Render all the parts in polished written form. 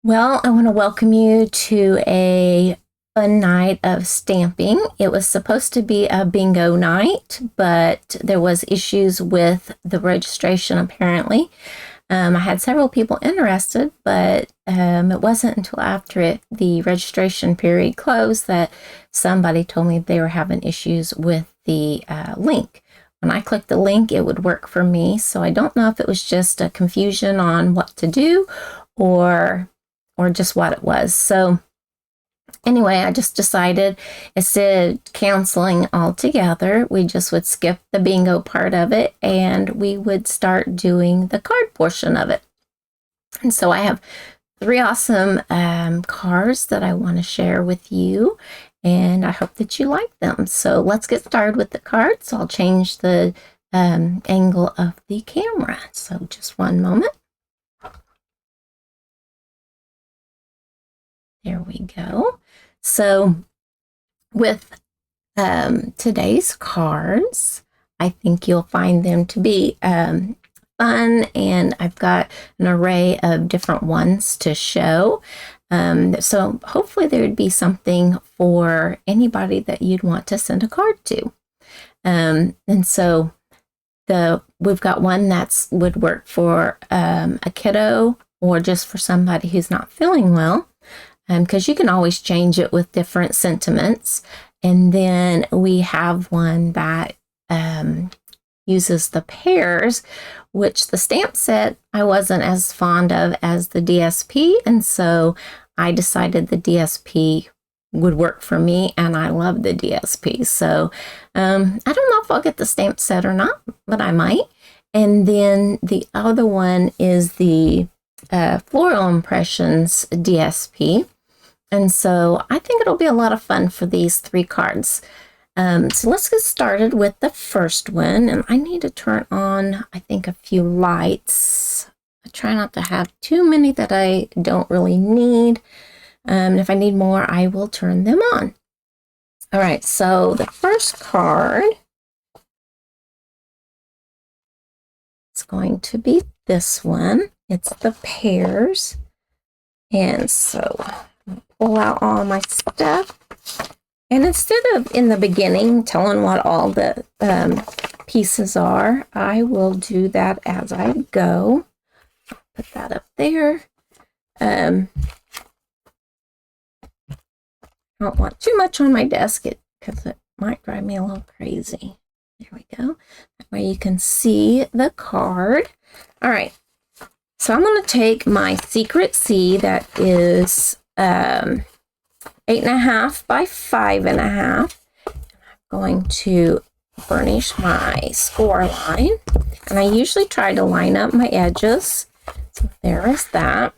Well, I want to welcome you to a fun night of stamping. It was supposed to be a bingo night, but there was issues with the registration apparently. I had several people interested, but it wasn't until after the registration period closed that somebody told me they were having issues with the link. When I clicked the link, it would work for me. So I don't know if it was just a confusion on what to do or just what it was. So anyway, I just decided instead of canceling altogether, we just would skip the bingo part of it and we would start doing the card portion of it. And so I have three awesome cards that I want to share with you, and I hope that you like them. So let's get started with the cards. I'll change the angle of the camera. So just one moment. There we go. So with today's cards, I think you'll find them to be fun, and I've got an array of different ones to show. So hopefully there would be something for anybody that you'd want to send a card to. And so we've got one that would work for a kiddo or just for somebody who's not feeling well. Because you can always change it with different sentiments. And then we have one that uses the pairs, which the stamp set I wasn't as fond of as the DSP. And so I decided the DSP would work for me, and I love the DSP. So I don't know if I'll get the stamp set or not, but I might. And then the other one is the Floral Impressions DSP. And so I think it'll be a lot of fun for these three cards. So let's get started with the first one. And I need to turn on, I think, a few lights. I try not to have too many that I don't really need. And if I need more, I will turn them on. All right, so the first card is going to be this one. It's the pairs. And so pull out all my stuff, and instead of in the beginning telling what all the pieces are, I will do that as I go. I'll put that up there. I don't want too much on my desk because it might drive me a little crazy. There we go. That way you can see the card. All right, so I'm going to take my Secret C that is 8.5 by 5.5. I'm going to burnish my score line, and I usually try to line up my edges. So there is that.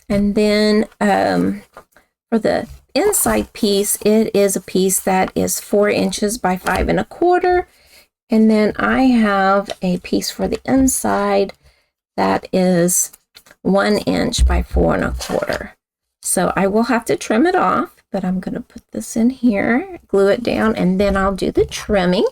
And then for the inside piece, it is a piece that is 4 inches by 5.25. And then I have a piece for the inside that is 1 inch by 4.25. So I will have to trim it off, but I'm going to put this in here, glue it down, and then I'll do the trimming.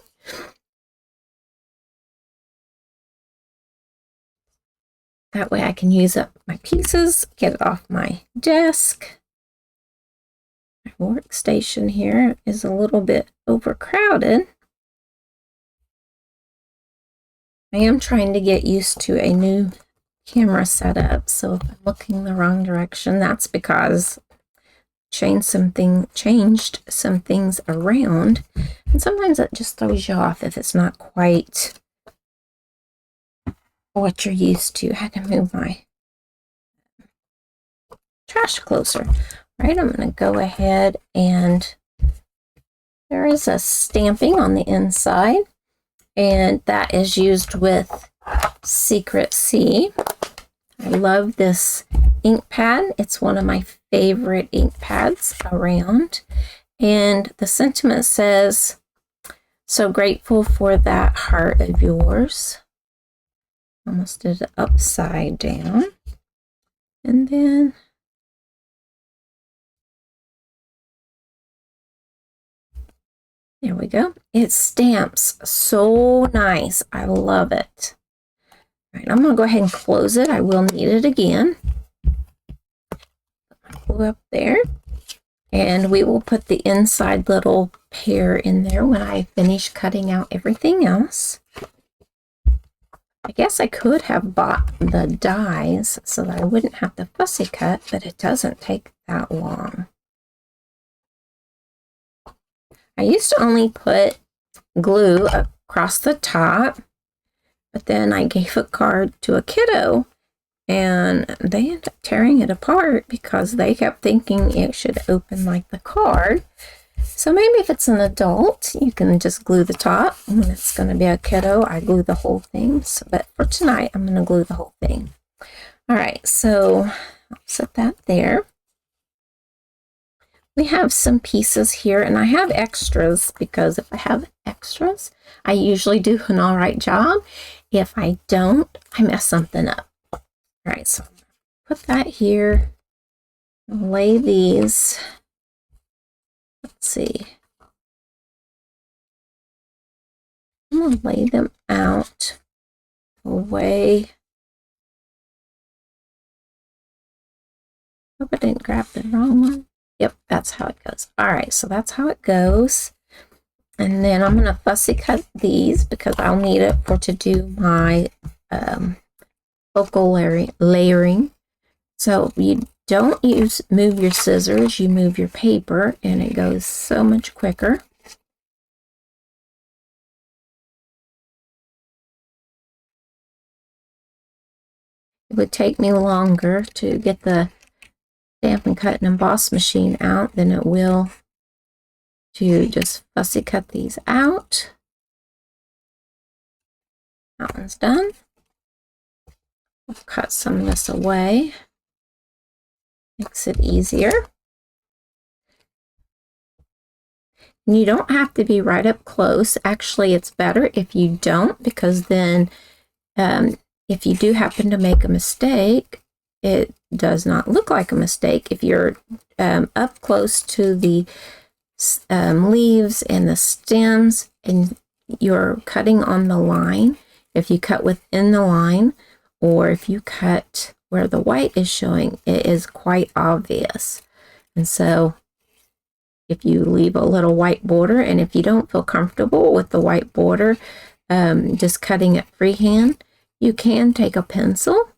That way I can use up my pieces, get it off my desk. My workstation here is a little bit overcrowded. I am trying to get used to a new camera setup, so if I'm looking the wrong direction, that's because changed some things around, and sometimes it just throws you off if it's not quite what you're used to. I had to move my trash closer. All right, I'm going to go ahead, and there is a stamping on the inside, and that is used with Secret C. I love this ink pad. It's one of my favorite ink pads around. And the sentiment says, "So grateful for that heart of yours." Almost did it upside down. And then there we go. It stamps so nice. I love it. All right, I'm going to go ahead and close it. I will need it again. go up there. And we will put the inside little pair in there when I finish cutting out everything else. I guess I could have bought the dies so that I wouldn't have to fussy cut, but it doesn't take that long. I used to only put glue across the top, but then I gave a card to a kiddo and they ended up tearing it apart because they kept thinking it should open like the card. So maybe if it's an adult, you can just glue the top. When it's going to be a kiddo, I glue the whole thing. But for tonight, I'm going to glue the whole thing. All right, so I'll set that there. We have some pieces here, and I have extras because if I have extras, I usually do an all right job. If I don't, I mess something up. All right, so put that here. I'll lay these. Let's see. I'm going to lay them out away. Hope I didn't grab the wrong one. Yep, that's how it goes. All right, so that's how it goes. And then I'm going to fussy cut these because I'll need it to do my focal layering. So you don't move your scissors, you move your paper, and it goes so much quicker. It would take me longer to get the Stampin' Cut and Emboss machine out than it will to just fussy cut these out. That one's done. I'll cut some of this away. Makes it easier. And you don't have to be right up close. Actually, it's better if you don't, because then if you do happen to make a mistake, it does not look like a mistake. If you're up close to the leaves and the stems and you're cutting on the line, if you cut within the line or if you cut where the white is showing, it is quite obvious. And so if you leave a little white border, and if you don't feel comfortable with the white border, just cutting it freehand, you can take a pencil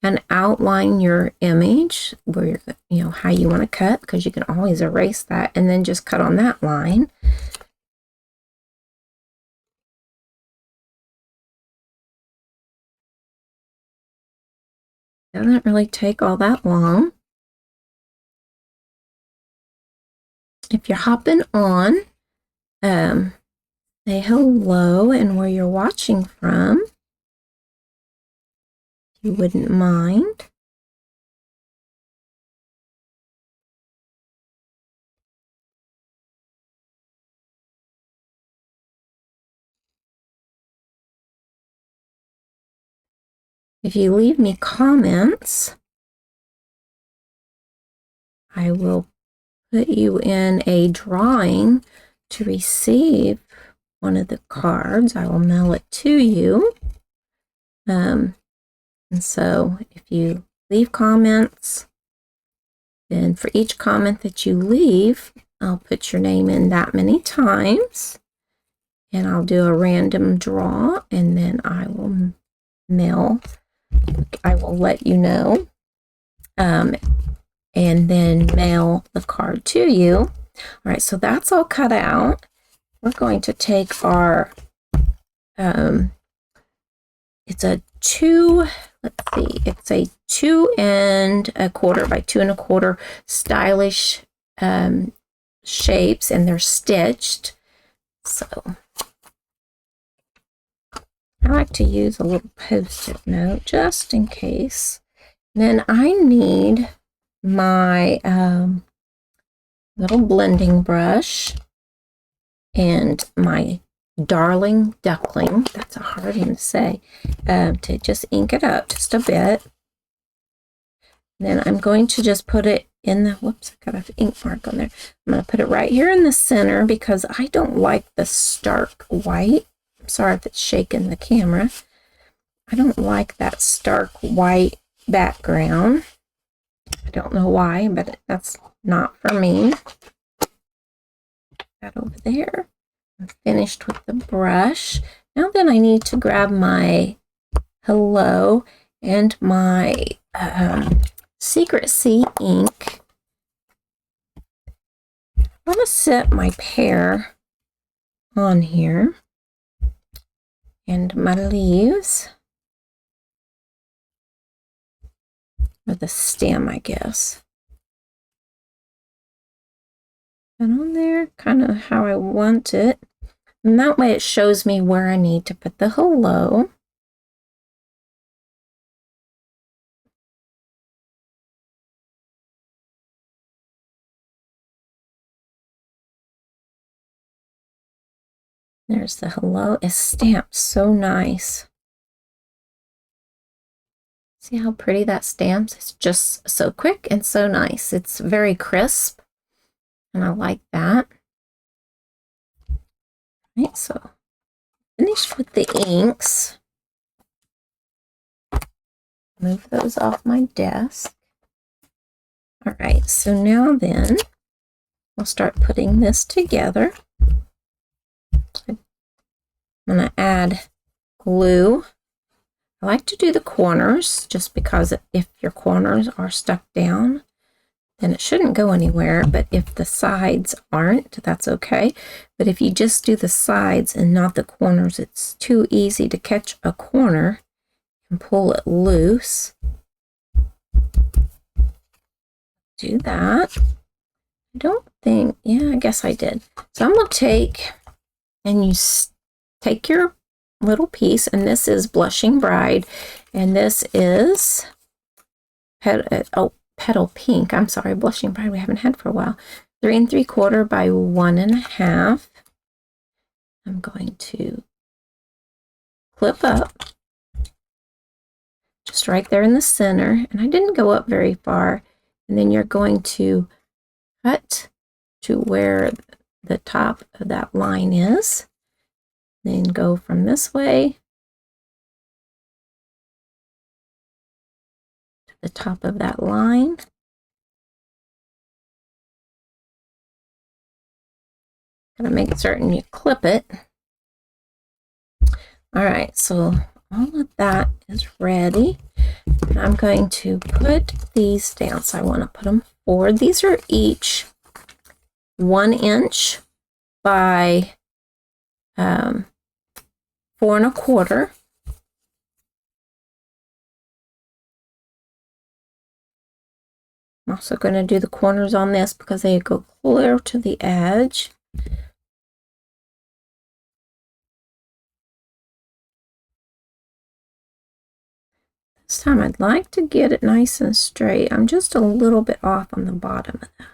and outline your image where you're, how you want to cut, because you can always erase that and then just cut on that line. Doesn't really take all that long. If you're hopping on, say hello and where you're watching from, if you wouldn't mind. If you leave me comments, I will put you in a drawing to receive one of the cards. I will mail it to you. And so if you leave comments, then for each comment that you leave, I'll put your name in that many times, and I'll do a random draw, and then I will let you know, and then mail the card to you. All right, so that's all cut out. We're going to take our, it's a 2 2¼ by 2¼ stylish shapes, and they're stitched. So I like to use a little post-it note just in case. Then I need my little blending brush and my darling duckling, that's a hard one to say, to just ink it up just a bit. Then I'm going to just put it in the, whoops, I got an ink mark on there. I'm going to put it right here in the center because I don't like the stark white. I'm sorry if it's shaking the camera. I don't like that stark white background. don't know why, but that's not for me. That over there. I'm finished with the brush. Now then I need to grab my Hello and my Secret Sea ink. I'm going to set my pear on here and my leaves, or the stem, I guess. And on there, kind of how I want it. And that way it shows me where I need to put the hello. There's the hello. It's stamped so nice. See how pretty that stamps? It's just so quick and so nice. It's very crisp, and I like that. Right, so finished with the inks. Move those off my desk. All right, so now then we'll start putting this together. I'm going to add glue. I like to do the corners just because if your corners are stuck down, then it shouldn't go anywhere. But if the sides aren't, that's okay. But if you just do the sides and not the corners, it's too easy to catch a corner and pull it loose. Do that. I don't think, yeah, I guess I did. So I'm going to take, and you take your little piece, and this is Blushing Bride, and this is Petal Pink. I'm sorry, Blushing Bride we haven't had for a while. 3 3/4 by 1 1/2. I'm going to clip up just right there in the center, and I didn't go up very far. And then you're going to cut to where the top of that line is. Then go from this way to the top of that line. Gotta make certain you clip it. All right, so all of that is ready. And I'm going to put these down. So I want to put them forward. These are each 1 inch by 4 1/4. I'm also going to do the corners on this because they go clear to the edge. This time I'd like to get it nice and straight. I'm just a little bit off on the bottom of that.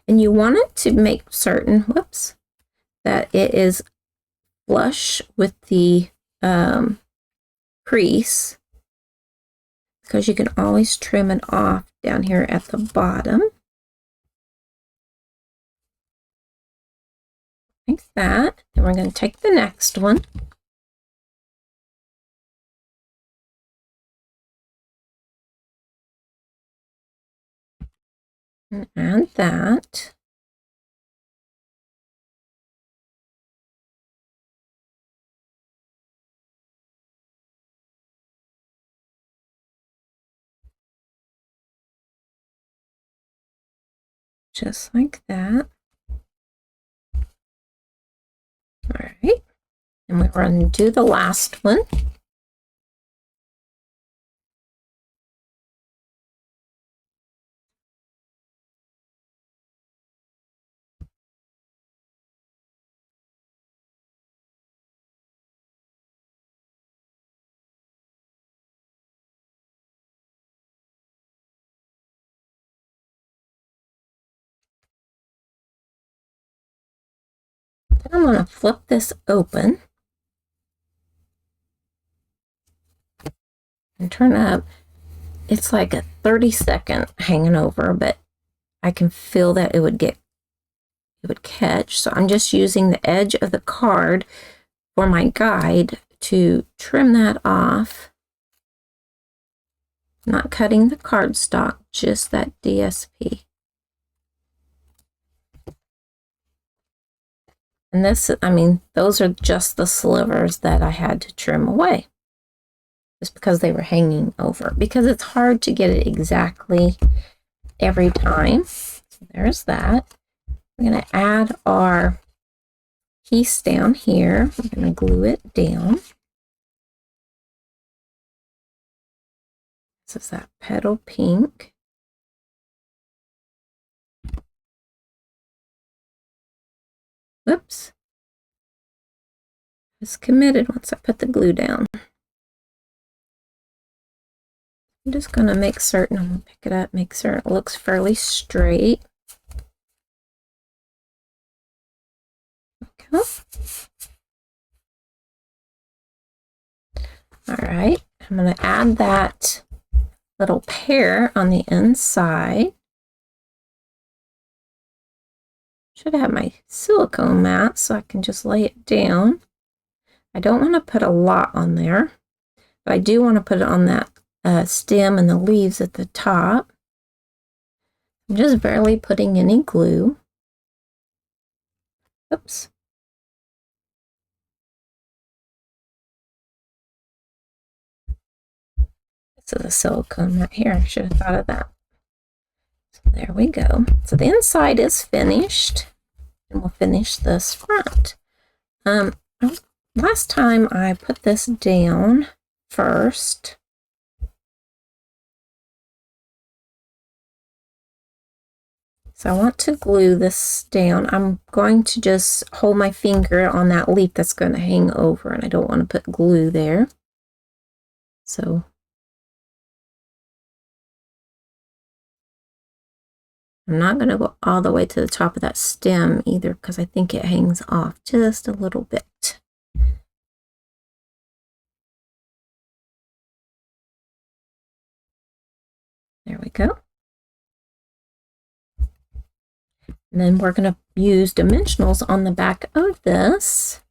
And you want it to make certain, whoops, that it is flush with the crease, because you can always trim it off down here at the bottom. Like that. Then we're going to take the next one. And add that. Just like that. All right. And we're going to do the last one. Then I'm going to flip this open and turn up. It's like a 30-second hanging over, but I can feel that it would catch. So I'm just using the edge of the card for my guide to trim that off. not cutting the cardstock, just that DSP. And this, I mean, those are just the slivers that I had to trim away, just because they were hanging over, because it's hard to get it exactly every time. So there's that. We're going to add our piece down here. We're going to glue it down. This is that petal pink. Whoops. I was committed once I put the glue down. I'm just going to make certain, I'm going to pick it up, make sure it looks fairly straight. Okay. All right, I'm going to add that little pear on the inside. Should have my silicone mat so I can just lay it down. I don't want to put a lot on there, but I do want to put it on that stem and the leaves at the top. I'm just barely putting any glue. Oops. This is a silicone right here. I should have thought of that. So there we go. So the inside is finished, and we'll finish this front. Last time I put this down first. So I want to glue this down. I'm going to just hold my finger on that leaf that's going to hang over, and I don't want to put glue there. So I'm not going to go all the way to the top of that stem either, because I think it hangs off just a little bit. There we go. And then we're going to use dimensionals on the back of this.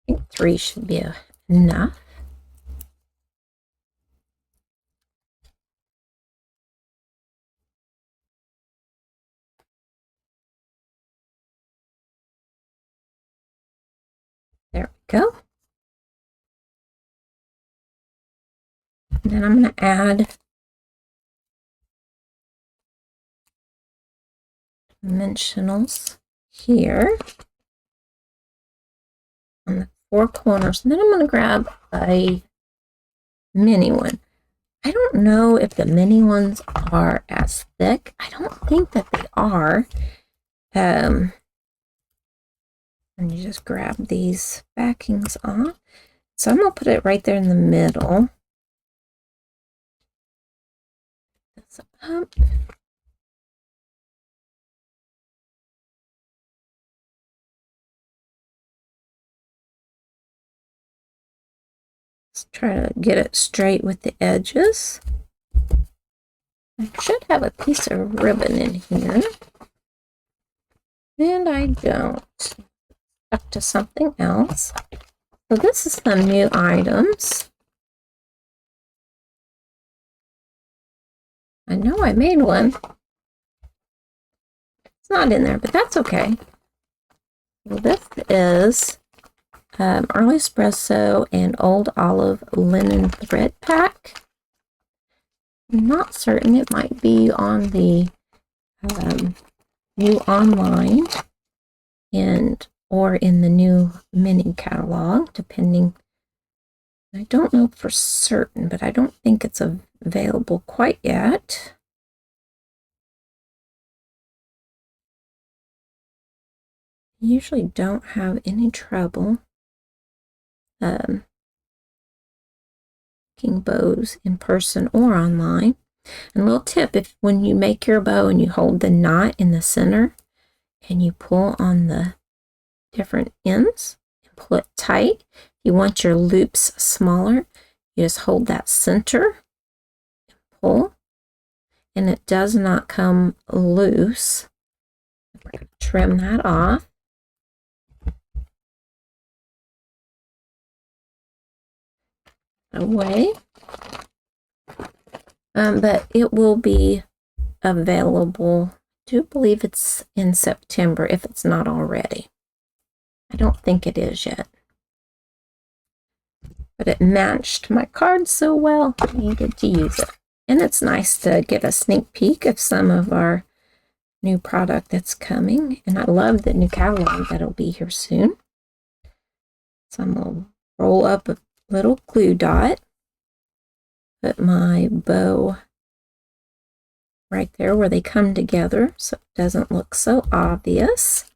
I think 3 should be enough. There we go. And then I'm going to add dimensionals here on the 4 corners. And then I'm going to grab a mini one. I don't know if the mini ones are as thick. I don't think that they are. And you just grab these backings off. So I'm going to put it right there in the middle. This up. Let's try to get it straight with the edges. I should have a piece of ribbon in here. And I don't. Stuck to something else. So this is some new items. I know I made one. It's not in there, but that's okay. Well, this is Early Espresso and Old Olive Linen Thread Pack. I'm not certain, it might be on the new online or in the new mini catalog, depending. I don't know for certain, but I don't think it's available quite yet. I usually don't have any trouble making bows in person or online. And a little tip, if when you make your bow and you hold the knot in the center and you pull on the different ends and pull it tight, you want your loops smaller, You just hold that center, pull, and it does not come loose. We're going to trim that off. Away. But it will be available. I do believe it's in September if it's not already. I don't think it is yet. But it matched my card so well, I needed to use it. And it's nice to get a sneak peek of some of our new product that's coming. And I love the new catalog that'll be here soon. So I'm going to roll up a little glue dot. Put my bow right there where they come together so it doesn't look so obvious.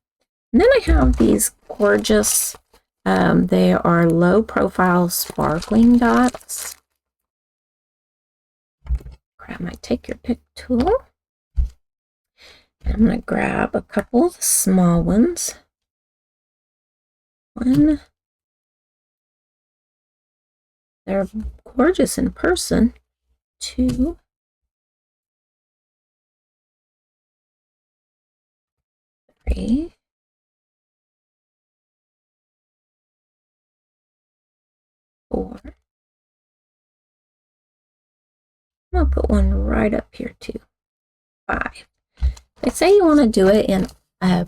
And then I have these gorgeous, they are low profile sparkling dots. Grab my Take Your Pick tool. I'm going to grab a couple of the small ones. One. They're gorgeous in person. 2. 3. 4. I'm going to put one right up here too. 5. They say you want to do it and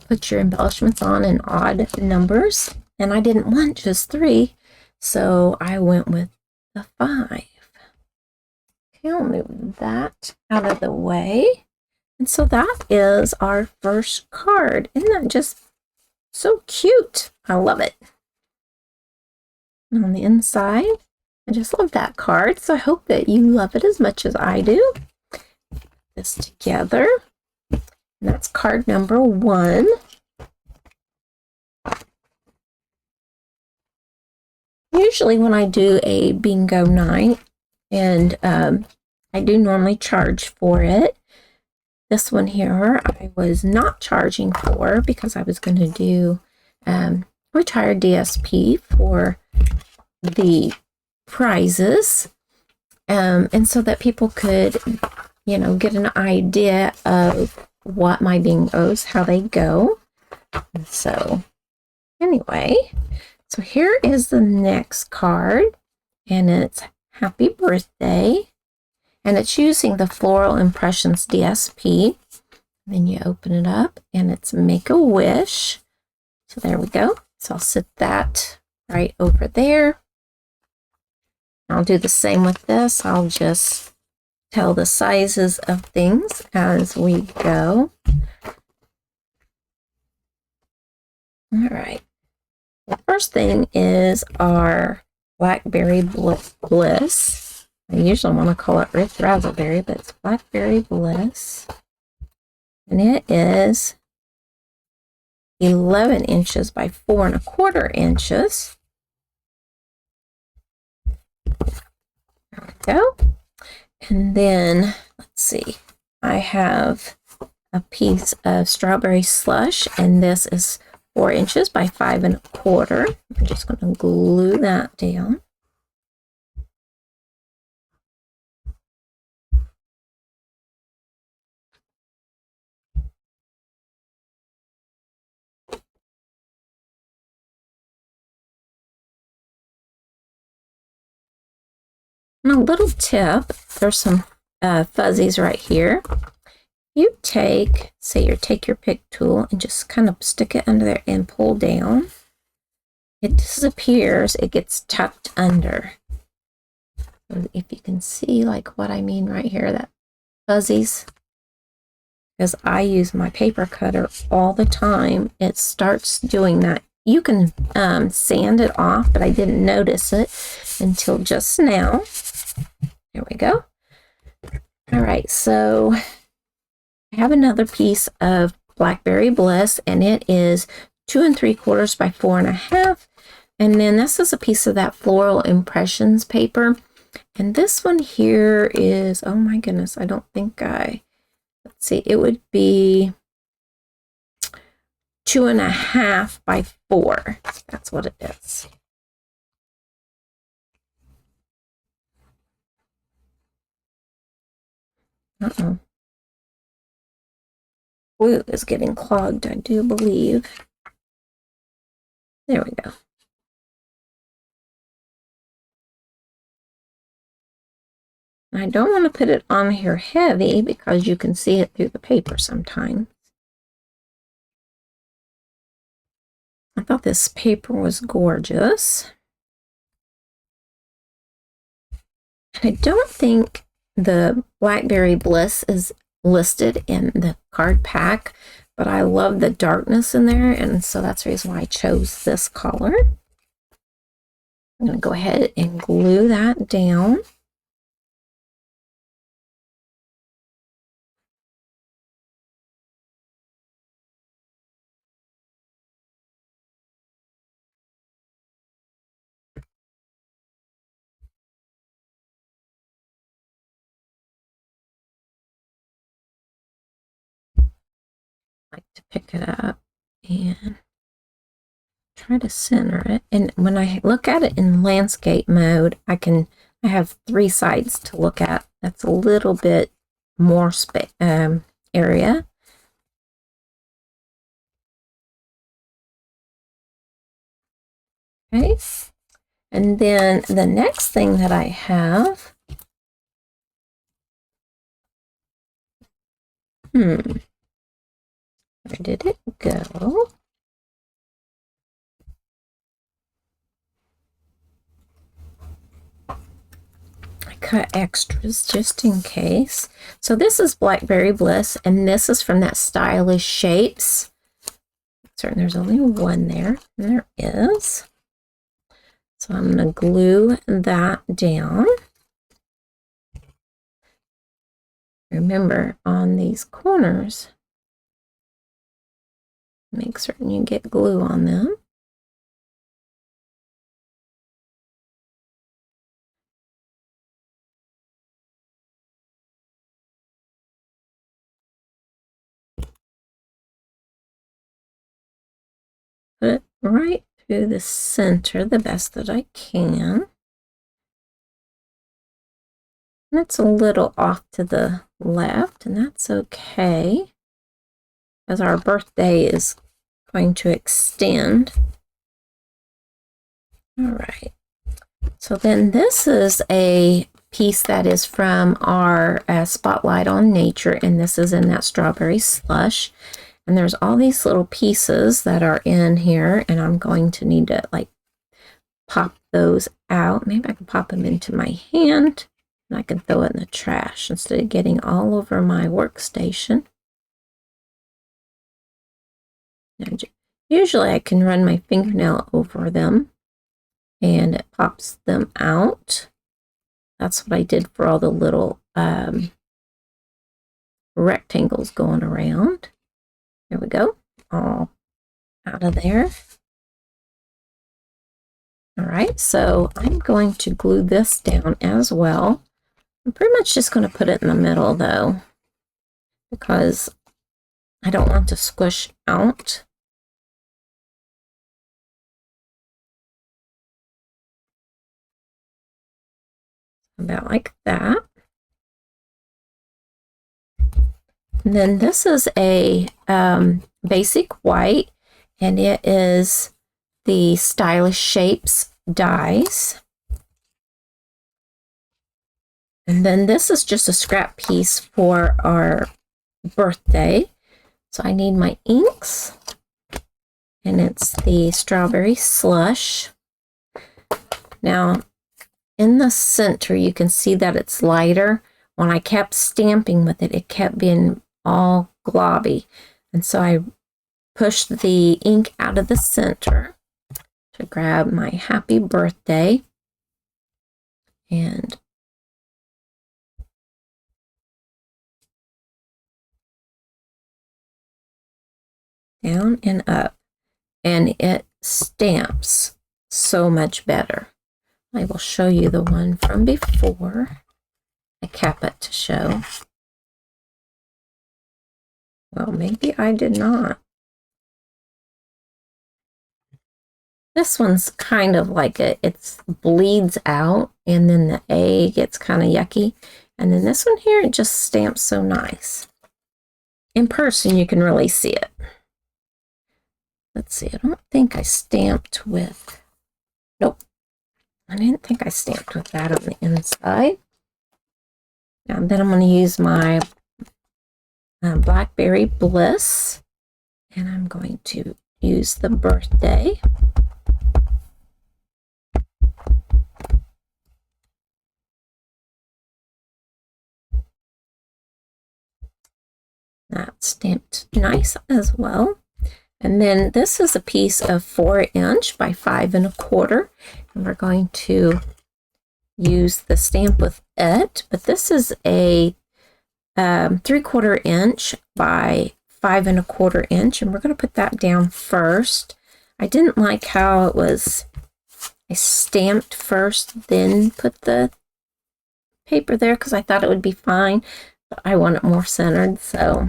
put your embellishments on in odd numbers, and I didn't want just 3, so I went with the 5. Okay, I'll move that out of the way. And so that is our first card. Isn't that just so cute? I love it. And on the inside, I just love that card, so I hope that you love it as much as I do. Put this together. And that's card number 1. Usually when I do a bingo night, and I do normally charge for it. This one here I was not charging for because I was going to do retired DSP for the prizes, and so that people could, you know, get an idea of what my bingos, how they go. And so anyway, so here is the next card, and it's Happy Birthday, and it's using the Floral Impressions DSP. Then you open it up and it's Make a Wish. So there we go. So I'll set that right over there. I'll do the same with this. I'll just tell the sizes of things as we go. All right. The first thing is our Blackberry Bliss. I usually want to call it Red Razzleberry, but it's Blackberry Bliss. And it is 11 inches by 4 1/4 inches. There we go. And then, let's see, I have a piece of strawberry slush, and this is 4 inches by 5 1/4. I'm just going to glue that down. And a little tip, there's some fuzzies right here. You take, say you take your pick tool and just kind of stick it under there and pull down. It disappears, it gets tucked under. So if you can see like what I mean right here, that fuzzies, because I use my paper cutter all the time, it starts doing that. You can sand it off, but I didn't notice it until just now. There we go. All right, so I have another piece of Blackberry Bliss, and it is 2 3/4 by 4 1/2. And then this is a piece of that Floral Impressions paper. And this one here is, oh my goodness, I don't think let's see, it would be 2 1/2 by 4. That's what it is. Uh-oh. Glue is getting clogged, I do believe. There we go. I don't want to put it on here heavy because you can see it through the paper sometimes. I thought this paper was gorgeous. I don't think the Blackberry Bliss is listed in the card pack, but I love the darkness in there, and so that's the reason why I chose this color. I'm going to go ahead and glue that down. I like to pick it up and try to center it. And when I look at it in landscape mode, I have 3 sides to look at. That's a little bit more area. Okay. And then the next thing that I have, where did it go? I cut extras just in case. So this is Blackberry Bliss, and this is from that Stylish Shapes. Certain there's only one there. There is. So I'm going to glue that down. Remember, on these corners, make certain you get glue on them. Put it right through the center the best that I can. And it's a little off to the left, and that's okay, as our birthday is going to extend. All right. So then this is a piece that is from our Spotlight on Nature, and this is in that strawberry slush. And there's all these little pieces that are in here, and I'm going to need to like pop those out. Maybe I can pop them into my hand, and I can throw it in the trash instead of getting all over my workstation. And usually I can run my fingernail over them, and it pops them out. That's what I did for all the little rectangles going around. There we go, all out of there. All right, so I'm going to glue this down as well. I'm pretty much just going to put it in the middle though, because I don't want to squish out. About like that. And then this is a basic white, and it is the Stylish Shapes dies. And then this is just a scrap piece for our birthday. So I need my inks, and it's the strawberry slush. Now, in the center, you can see that it's lighter. When I kept stamping with it, it kept being all globby. And so I pushed the ink out of the center to grab my happy birthday. And down and up. And it stamps so much better. I will show you the one from before. I cap it to show. Well, maybe I did not. This one's kind of like it bleeds out, and then the A gets kind of yucky. And then this one here, it just stamps so nice. In person, you can really see it. Let's see, I don't think I stamped with, nope. I didn't think I stamped with that on the inside. Now then I'm going to use my Blackberry Bliss, and I'm going to use the birthday. That's stamped nice as well. And then this is a piece of 4" by 5 1/4, and we're going to use the stamp with it, but this is a 3/4 inch by 5 1/4 inch, and we're going to put that down first. I didn't like how it was, I stamped first, then put the paper there because I thought it would be fine, but I want it more centered, so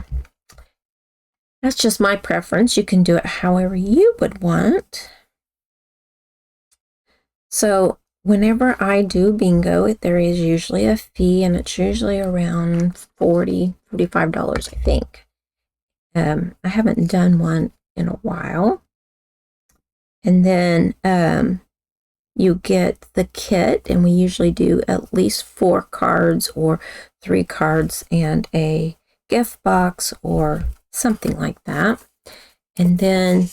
that's just my preference. You can do it however you would want. So whenever I do bingo, there is usually a fee, and it's usually around $40, $45, I think. I haven't done one in a while. And then you get the kit, and we usually do at least 4 cards or 3 cards and a gift box or something like that. And then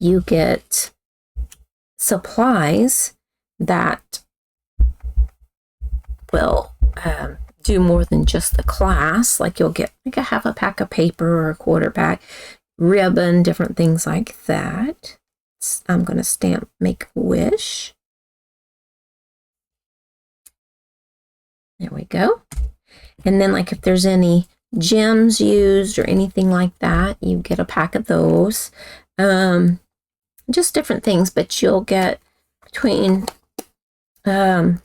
you get supplies that will do more than just the class. Like you'll get like a half a pack of paper or a 1/4 pack, ribbon, different things like that. I'm going to stamp Make-A-Wish. There we go. And then like if there's any gems used or anything like that, you get a pack of those. Just different things, but you'll get between up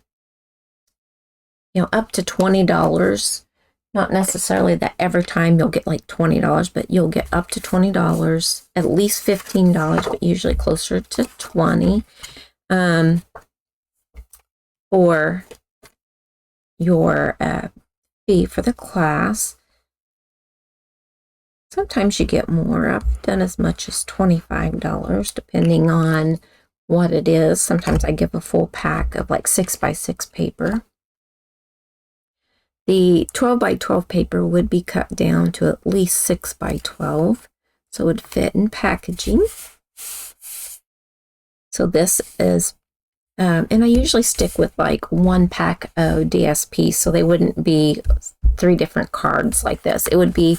to $20. Not necessarily that every time you'll get like $20, but you'll get up to $20, at least $15, but usually closer to $20 for your fee for the class. Sometimes you get more. I've done as much as $25, depending on what it is. Sometimes I give a full pack of like 6 by 6 paper. The 12 by 12 paper would be cut down to at least 6 by 12, so it would fit in packaging. So this is, and I usually stick with like 1 pack of DSP, so they wouldn't be 3 different cards like this. It would be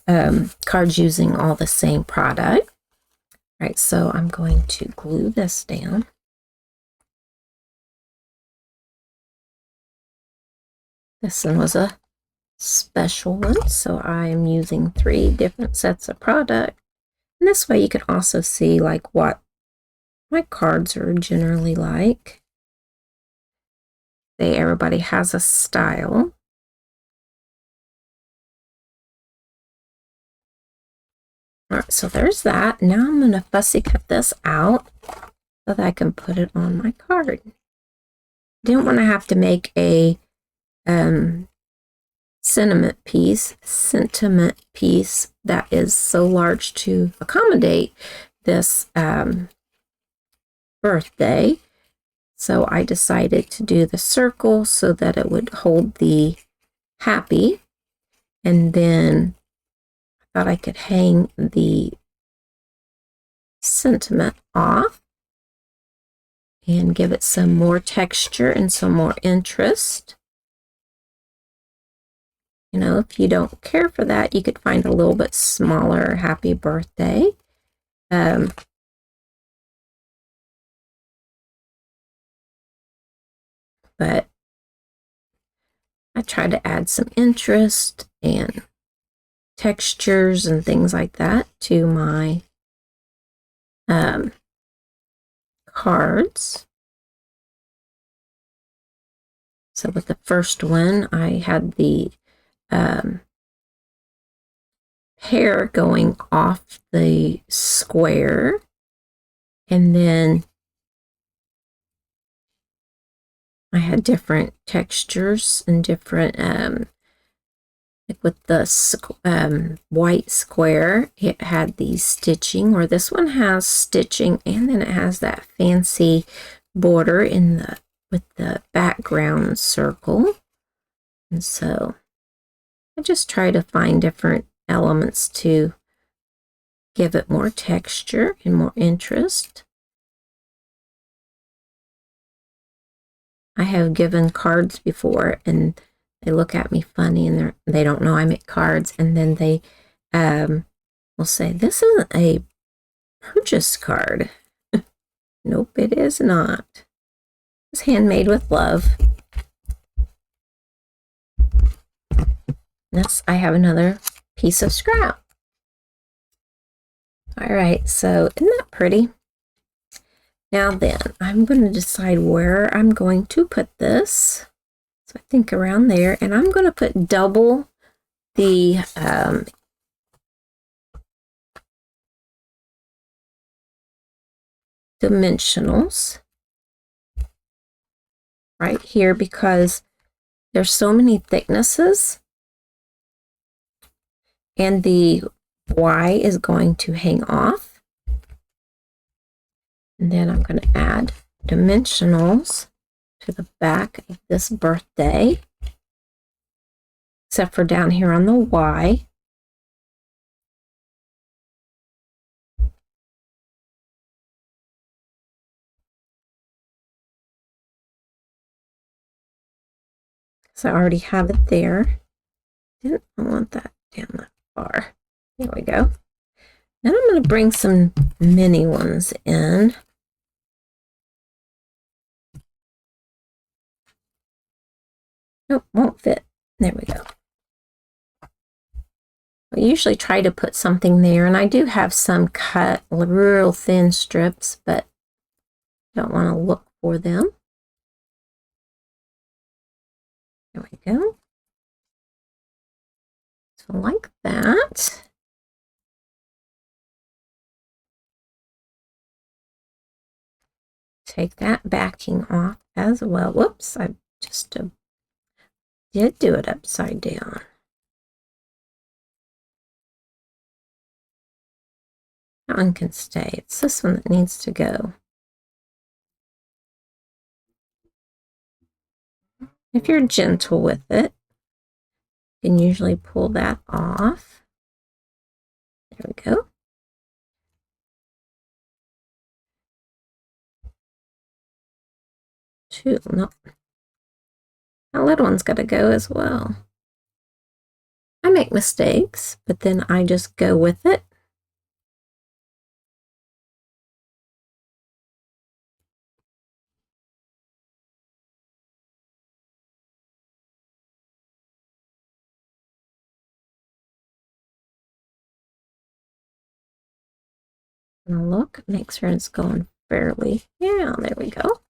cards using all the same product. All right, so I'm going to glue this down. This one was a special one, so I'm using 3 different sets of product. And this way you can also see like what my cards are generally like. Everybody has a style. All right, so there's that. Now I'm going to fussy cut this out so that I can put it on my card. Didn't want to have to make a sentiment piece that is so large to accommodate this birthday. So I decided to do the circle so that it would hold the happy, and then I thought I could hang the sentiment off and give it some more texture and some more interest. You know, if you don't care for that, you could find a little bit smaller happy birthday. But I try to add some interest and textures and things like that to my cards. So with the first one, I had the hair going off the square, and then I had different textures and different, like with the white square, it had the stitching, or this one has stitching, and then it has that fancy border in the with the background circle. And so I just try to find different elements to give it more texture and more interest. I have given cards before and they look at me funny and they don't know I make cards, and then they will say, "This isn't a purchase card." Nope, it is not. It's handmade with love. Yes, I have another piece of scrap. All right, so isn't that pretty? Now then, I'm going to decide where I'm going to put this. So I think around there, and I'm going to put double the dimensionals right here, because there's so many thicknesses, and the Y is going to hang off. And then I'm going to add dimensionals to the back of this birthday, except for down here on the Y. So I already have it there. Didn't want that down that far. There we go. Then I'm going to bring some mini ones in. Nope, won't fit. There we go. I usually try to put something there, and I do have some cut real thin strips, but don't want to look for them. There we go. So like that. Take that backing off as well. Whoops, I just did do it upside down. That one can stay. It's this one that needs to go. If you're gentle with it, you can usually pull that off. There we go. Two, no. That little one's got to go as well. I make mistakes, but then I just go with it. And look, make sure it's going fairly. Yeah, there we go.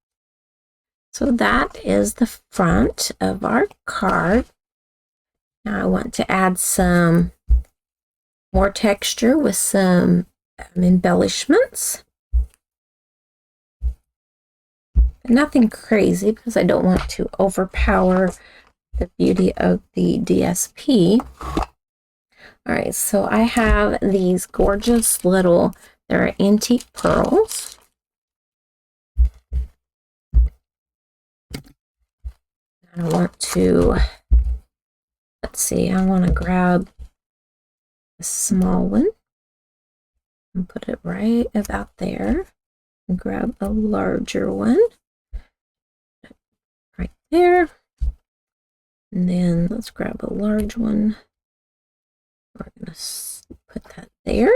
So that is the front of our card. Now I want to add some more texture with some embellishments. But nothing crazy, because I don't want to overpower the beauty of the DSP. All right, so I have these gorgeous little, they're antique pearls. I want to, let's see, I want to grab a small one and put it right about there, and grab a larger one right there, and then let's grab a large one. We're going to put that there,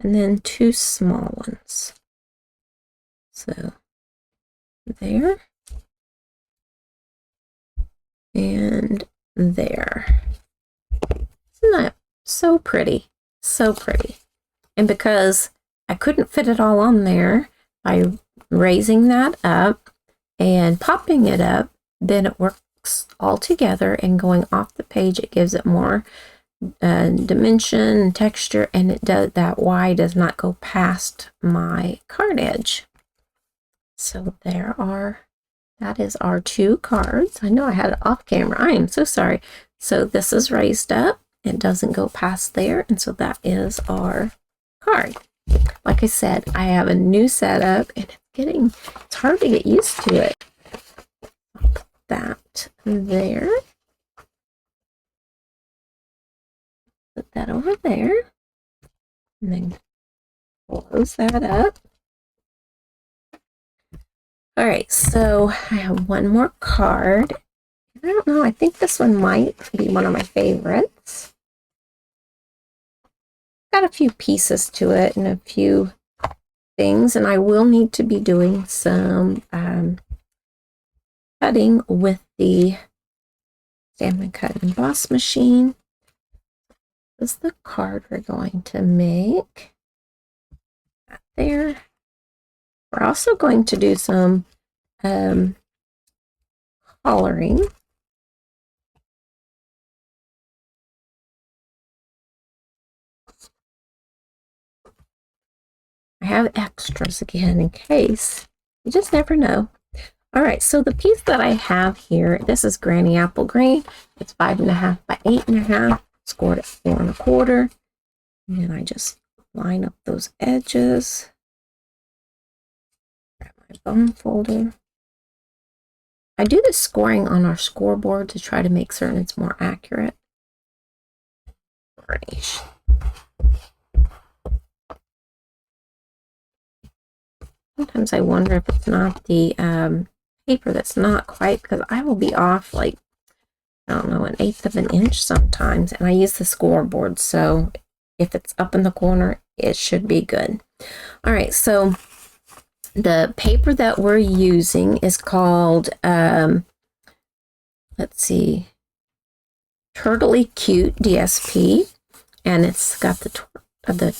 and then two small ones. So there and there. Isn't that so pretty? So pretty. And because I couldn't fit it all on there, by raising that up and popping it up, then it works all together, and going off the page, it gives it more dimension and texture, and it does, that Y does not go past my card edge. So there are that is our 2 cards. I know I had it off camera. I am so sorry. So this is raised up. It doesn't go past there. And so that is our card. Like I said, I have a new setup and it's hard to get used to it. I'll put that there. Put that over there. And then close that up. All right, so I have one more card. I don't know, I think this one might be one of my favorites. Got a few pieces to it and a few things, and I will need to be doing some cutting with the Stampin' Cut and Emboss machine. This is the card we're going to make. That there. We're also going to do some coloring. I have extras again in case. You just never know. All right, so the piece that I have here, this is Granny Apple Green. It's 5.5 by 8.5, scored at 4 1/4. And then I just line up those edges. Grab my bone folder. I do the scoring on our scoreboard to try to make certain it's more accurate. Varnish. Sometimes I wonder if it's not the paper that's not quite, because I will be off like, I don't know, 1/8 of an inch sometimes, and I use the scoreboard, so if it's up in the corner, it should be good. All right, so the paper that we're using is called, let's see, Turtley Cute DSP, and it's got the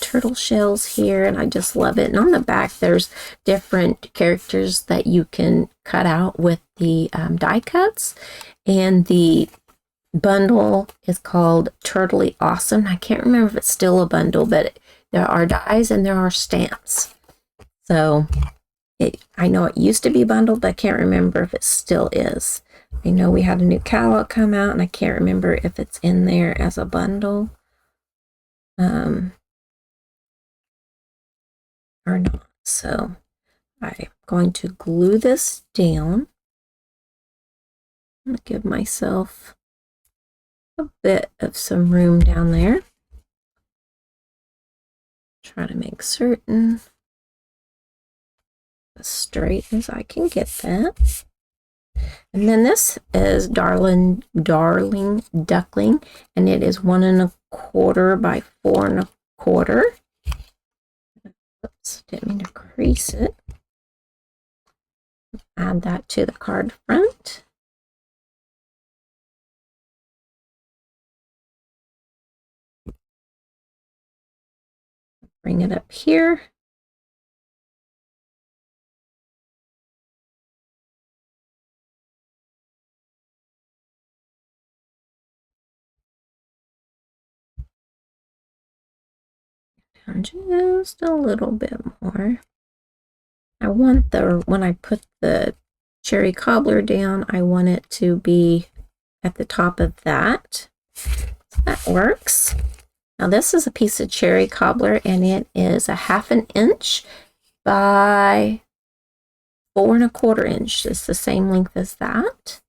turtle shells here, and I just love it. And on the back, there's different characters that you can cut out with the die cuts, and the bundle is called Turtley Awesome. I can't remember if it's still a bundle, but there are dies and there are stamps. So I know it used to be bundled, but I can't remember if it still is. I know we had a new catalog come out, and I can't remember if it's in there as a bundle or not. So I'm going to glue this down. I'm going to give myself a bit of some room down there. Try to make certain as straight as I can get that. And then this is Darling Duckling, and it is 1 1/4 by 4 1/4. Oops, didn't mean to crease it. Add that to the card front. Bring it up here. Down just a little bit more. I want when I put the cherry cobbler down, I want it to be at the top of that. So that works. Now this is a piece of cherry cobbler, and it is 1/2 inch by 4 1/4 inch. It's the same length as that.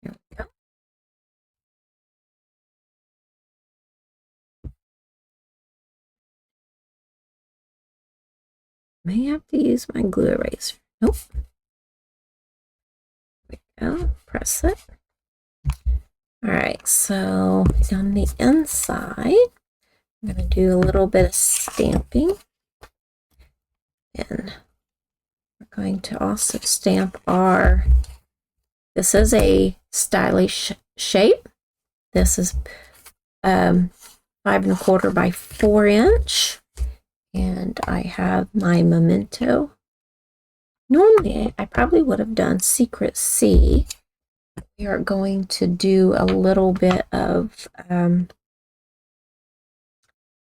There we go. May have to use my glue eraser. Nope. There we go. Press it. All right, so on the inside, I'm going to do a little bit of stamping. And we're going to also stamp this is a stylish shape. This is 5 1/4 by 4 inch. And I have my memento. Normally, I probably would have done Secret C, we are going to do a little bit of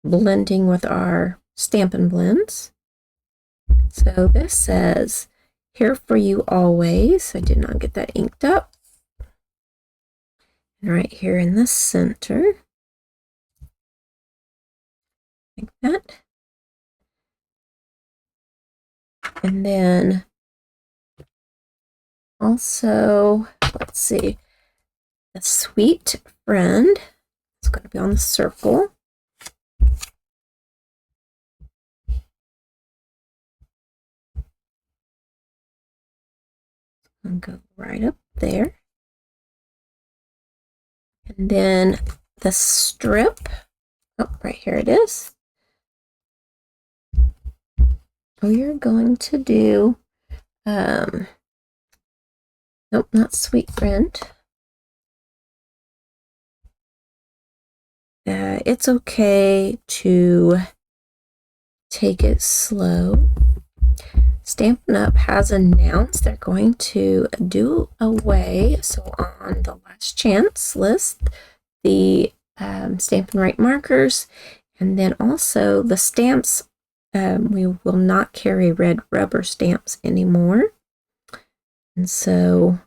blending with our Stampin' Blends. So this says, "Here for you always." I did not get that inked up. And right here in the center, like that. And then also, let's see, the sweet friend. It's going to be on the circle. And go right up there. And then the strip. Oh, right here it is. We're going to do, nope, not sweet friend. It's okay to take it slow. Stampin' Up! Has announced they're going to do away, so on the last chance list, the Stampin' Right markers, and then also the stamps. We will not carry red rubber stamps anymore. And so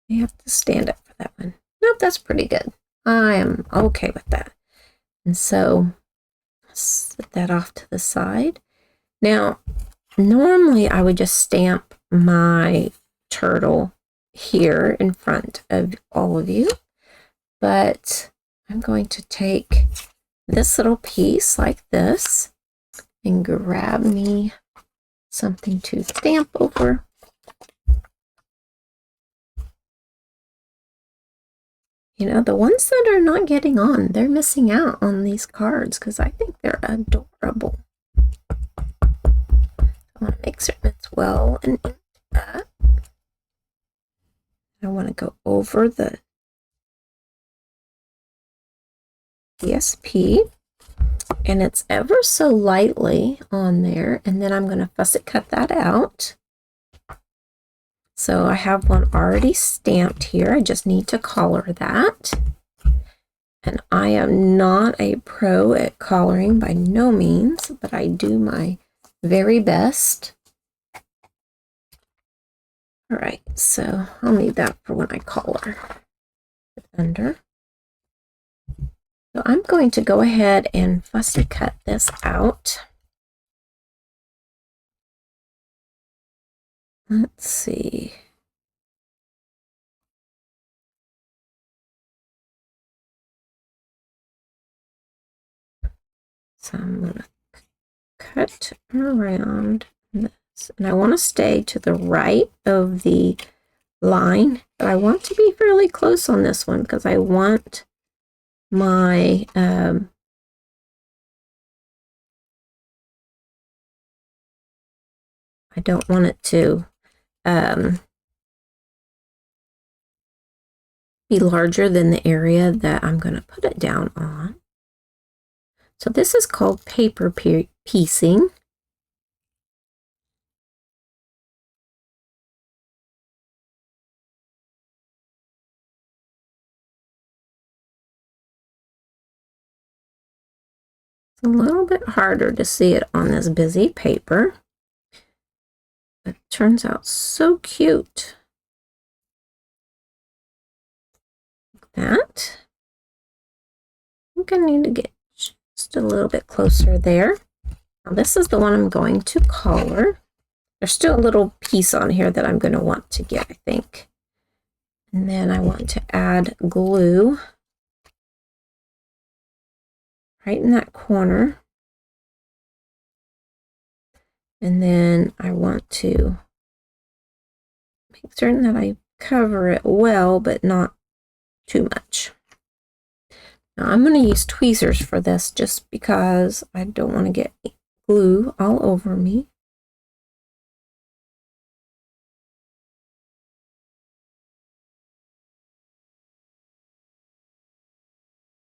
you have to stand up for that one. Nope, that's pretty good. I am okay with that. And so set that off to the side. Now, normally I would just stamp my turtle here in front of all of you, but I'm going to take this little piece like this and grab me something to stamp over. You know, the ones that are not getting on, they're missing out on these cards because I think they're adorable. I want to make certain it's well and inked up. I want to go over the DSP, and it's ever so lightly on there, and then I'm going to fussy cut that out. So I have one already stamped here. I just need to color that. And I am not a pro at coloring by no means, but I do my very best. All right, so I'll need that for when I color under. So I'm going to go ahead and fussy cut this out. Let's see. So I'm going to cut around this. And I want to stay to the right of the line, but I want to be fairly close on this one because I want my I don't want it to be larger than the area that I'm going to put it down on. So this is called paper piecing. It's a little bit harder to see it on this busy paper. It turns out so cute. Like that. I think I need to get just a little bit closer there. Now this is the one I'm going to color. There's still a little piece on here that I'm going to want to get, I think. And then I want to add glue right in that corner. And then I want to make certain that I cover it well, but not too much. Now I'm going to use tweezers for this just because I don't want to get glue all over me.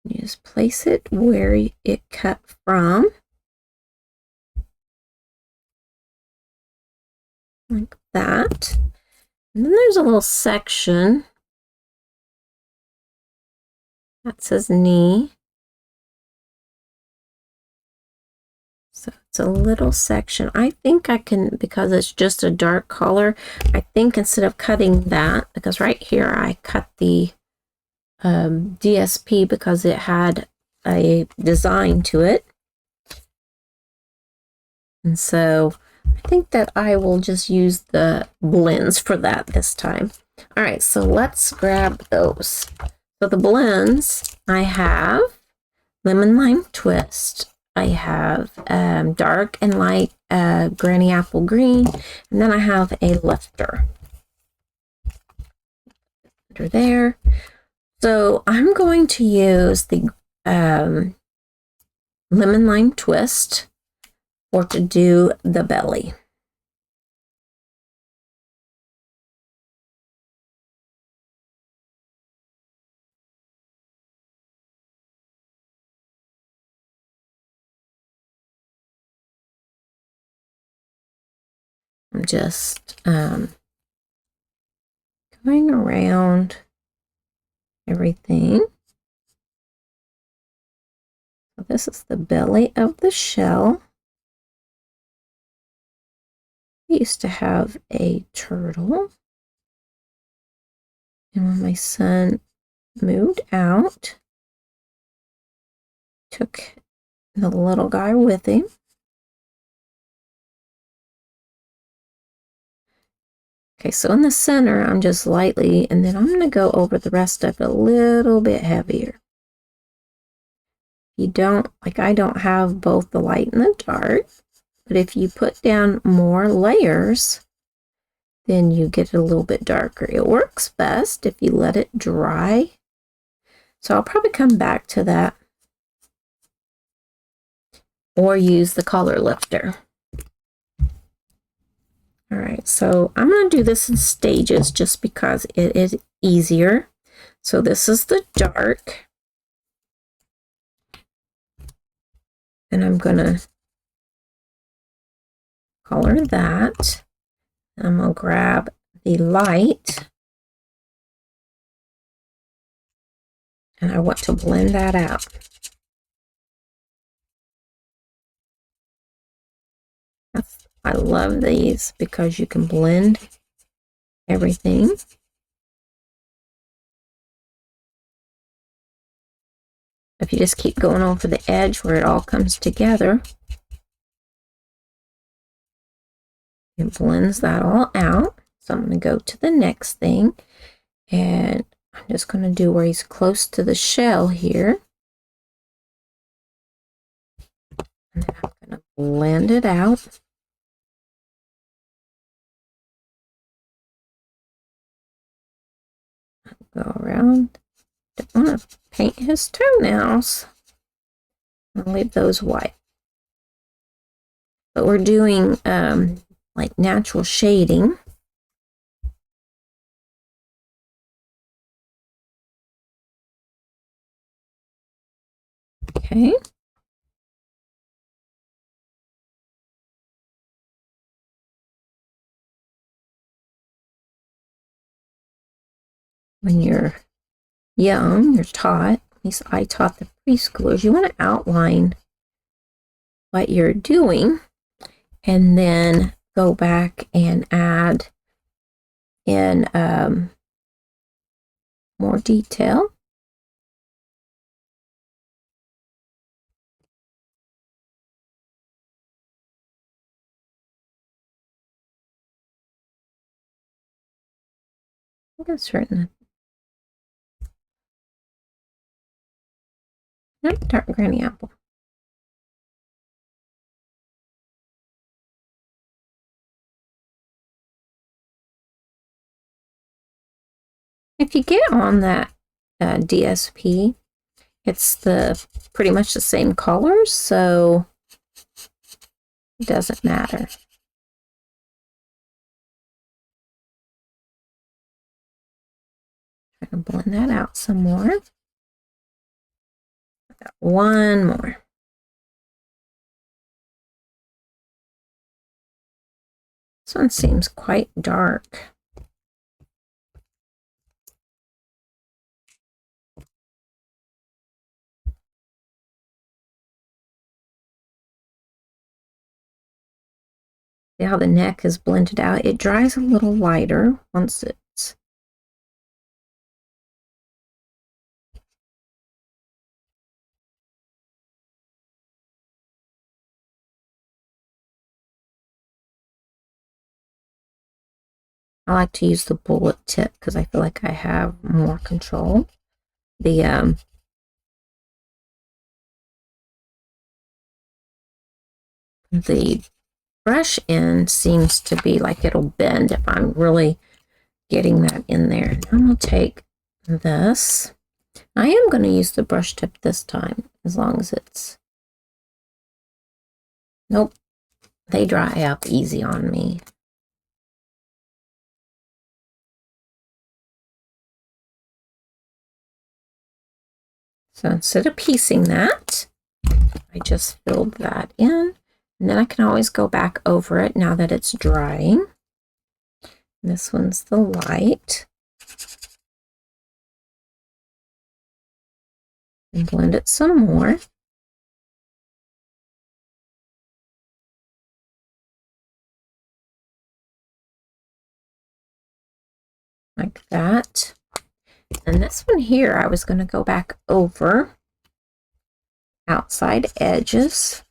You just place it where it cut from. Like that. And then there's a little section that says knee. So it's a little section. I think I can, because it's just a dark color, I think instead of cutting that, because right here I cut the DSP because it had a design to it. And so I think that I will just use the blends for that this time. All right, so let's grab those. So the blends, I have Lemon Lime Twist. I have dark and light Granny Apple Green. And then I have a lifter under there. So I'm going to use the Lemon Lime Twist or to do the belly. I'm just going around everything. So this is the belly of the shell. I used to have a turtle. And when my son moved out, took the little guy with him. Okay, so in the center, I'm just lightly, and then I'm going to go over the rest of it a little bit heavier. You don't, like I don't have both the light and the dark, but if you put down more layers, then you get it a little bit darker. It works best if you let it dry. So I'll probably come back to that or use the color lifter. All right, so I'm going to do this in stages just because it is easier. So this is the dark. And I'm going to color that. I'm going to grab the light. And I want to blend that out. I love these because you can blend everything. If you just keep going over the edge where it all comes together, it blends that all out. So I'm going to go to the next thing, and I'm just going to do where he's close to the shell here. And then I'm going to blend it out. Go around. Don't want to paint his toenails. I'll leave those white. But we're doing like natural shading. Okay. When you're young, you're taught, at least I taught the preschoolers, you want to outline what you're doing and then go back and add in more detail. I think it's certain. Nope, dark granny apple. If you get on that DSP, it's pretty much the same colors, so it doesn't matter. Try to blend that out some more. I got one more. This one seems quite dark. See how the neck is blended out? It dries a little lighter once it's I like to use the bullet tip because I feel like I have more control. The brush end seems to be like it'll bend if I'm really getting that in there. I'm going to take this. I am going to use the brush tip this time, as long as it's... Nope, they dry up easy on me. So instead of piecing that, I just filled that in. And then I can always go back over it now that it's drying. This one's the light. And blend it some more. Like that. And this one here, I was going to go back over outside edges.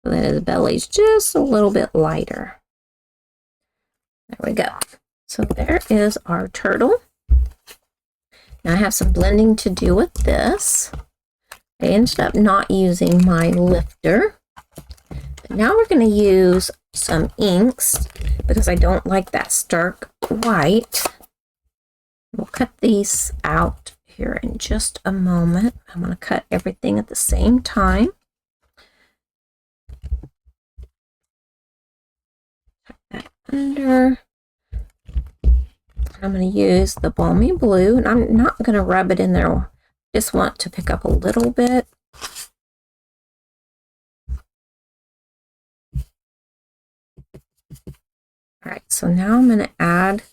So that his belly's just a little bit lighter. There we go. So there is our turtle. Now I have some blending to do with this. I ended up not using my lifter. But now we're going to use some inks because I don't like that stark white. We'll cut these out here in just a moment. I'm going to cut everything at the same time. Tuck that under. I'm going to use the balmy blue, and I'm not going to rub it in there. Just want to pick up a little bit. All right, so now I'm going to add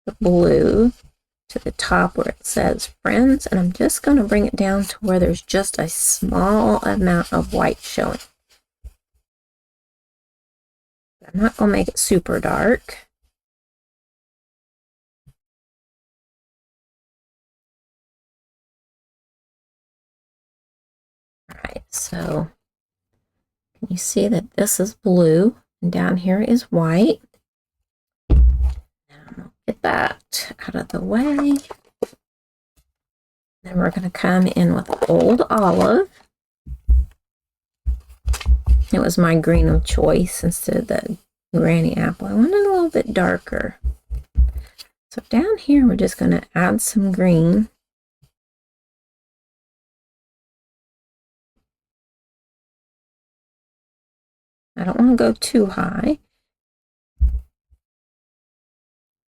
the blue to the top where it says friends, and I'm just going to bring it down to where there's just a small amount of white showing. I'm not going to make it super dark. All right, so can you see that this is blue and down here is white? Now get that out of the way. Then we're going to come in with Old Olive. It was my green of choice instead of the Granny Apple. I wanted a little bit darker. So down here, we're just going to add some green. I don't want to go too high.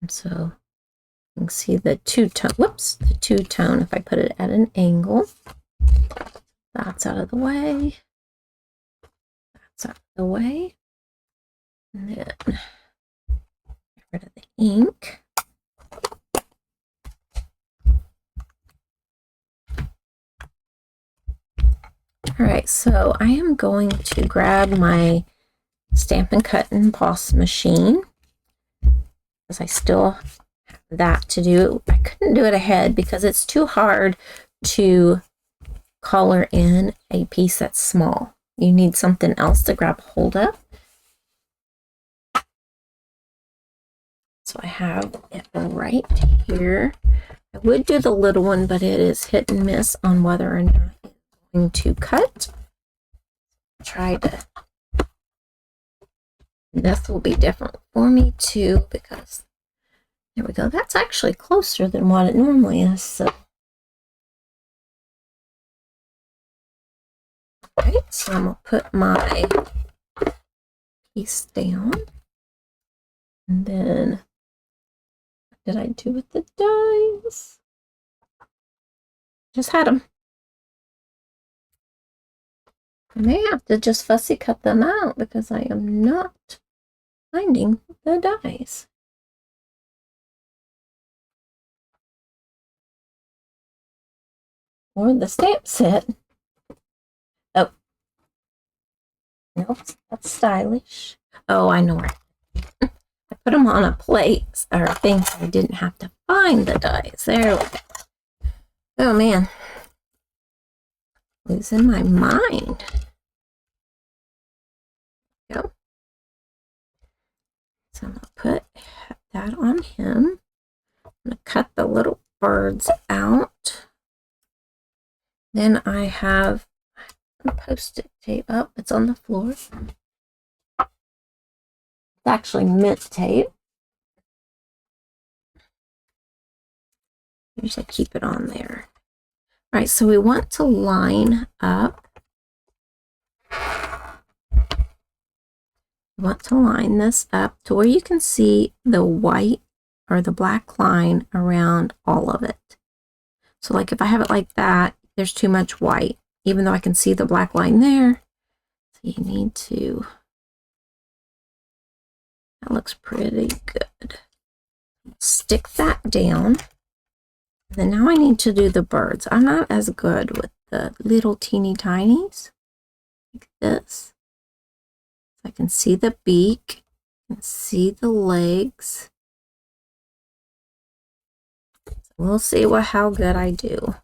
And so you can see the two-tone, whoops, the two-tone if I put it at an angle. That's out of the way. That's out of the way. And then get rid of the ink. All right, so I am going to grab my Stampin' Cut and Emboss machine because I still have that to do. I couldn't do it ahead because it's too hard to color in a piece that's small. You need something else to grab hold of. So I have it right here. I would do the little one, but it is hit and miss on whether or not it's going to cut. Try to... This will be different for me too because there we go. That's actually closer than what it normally is. So, okay, so I'm gonna put my piece down, and then what did I do with the dies? Just had them. I may have to just fussy cut them out because I am not finding the dies. or the stamp set. Oh, no, that's stylish. Oh, I know where. I put them on a plate or a thing so I didn't have to find the dies. There we go. Oh man, losing my mind. Go. So I'm gonna put that on him. I'm gonna cut the little birds out. Then I have Post-it tape up. It's on the floor. It's actually mint tape. Usually keep it on there. All right, so we want to line up. We want to line this up to where you can see the white or the black line around all of it. So like if I have it like that, there's too much white, even though I can see the black line there. So you need to, that looks pretty good. Stick that down. Then now I need to do the birds. I'm not as good with the little teeny tinies like this. So I can see the beak and see the legs. So we'll see how good I do.